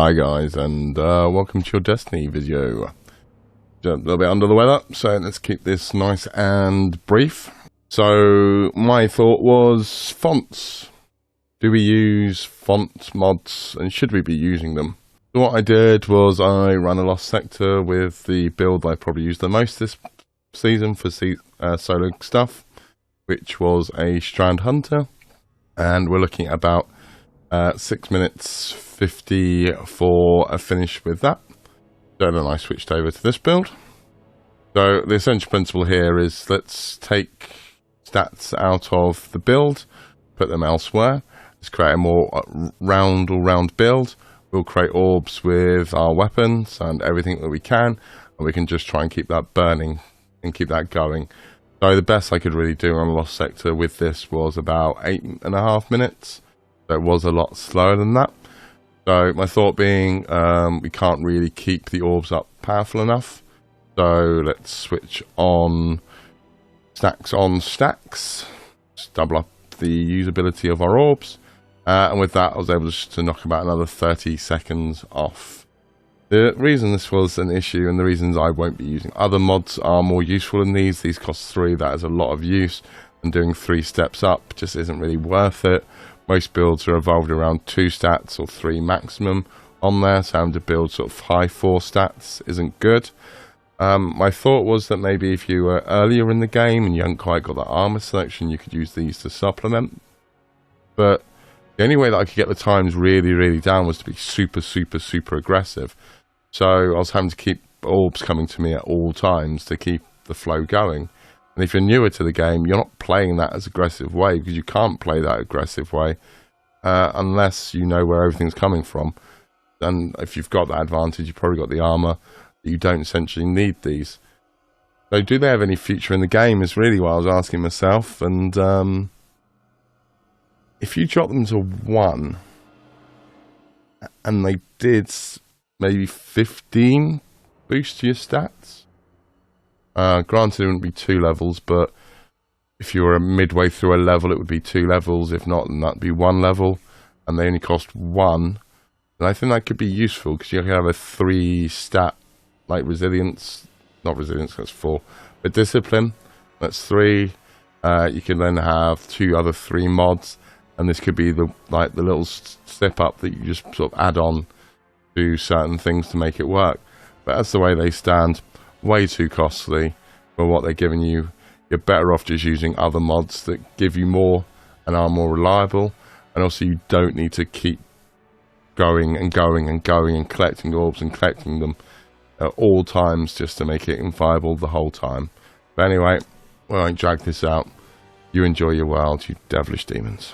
Hi guys, and welcome to your Destiny video. Just a little bit under the weather, so let's keep this nice and brief. So my thought was fonts. Do we use font mods, and should we be using them? So what I did was I ran a Lost Sector with the build I probably used the most this season for solo stuff, which was a Strand Hunter, and we're looking at about 6 minutes 50 for a finish with that. So then I switched over to this build. So the essential principle here is let's take stats out of the build, put them elsewhere. Let's create a more all-round build. We'll create orbs with our weapons and everything that we can, and we can just try and keep that burning and keep that going. So the best I could really do on Lost Sector with this was about 8.5 minutes. So it was a lot slower than that. So my thought being, we can't really keep the orbs up powerful enough. So let's switch on stacks. Just double up the usability of our orbs. And with that, I was able to knock about another 30 seconds off. The reason this was an issue, and the reasons I won't be using other mods are more useful than these. These cost 3, that is a lot of use. And doing 3 steps up just isn't really worth it. Most builds are evolved around 2 stats or 3 maximum on there, so having to build sort of high 4 stats isn't good. My thought was that maybe if you were earlier in the game and you hadn't quite got that armor selection, you could use these to supplement. But the only way that I could get the times really down was to be super aggressive. So I was having to keep orbs coming to me at all times to keep the flow going. And if you're newer to the game, you're not playing that as aggressive way, because you can't play that aggressive way unless you know where everything's coming from. And if you've got that advantage, you've probably got the armor. You don't essentially need these. So do they have any future in the game is really what I was asking myself. And if you drop them to 1, and they did maybe 15 boost to your stats. Granted, it wouldn't be 2 levels, but if you were midway through a level, it would be 2 levels. If not, then that'd be 1 level, and they only cost 1. And I think that could be useful, because you can have a 3 stat, like resilience, not resilience, that's 4, but discipline, that's 3. You can then have 2 other 3 mods, and this could be the little step up that you just sort of add on to certain things to make it work. But that's the way they stand. Way too costly for what they're giving you. You're better off just using other mods that give you more and are more reliable, and also you don't need to keep going and collecting orbs and collecting them at all times just to make it inviable the whole time. But anyway, we won't drag this out. You enjoy your world, you devilish demons.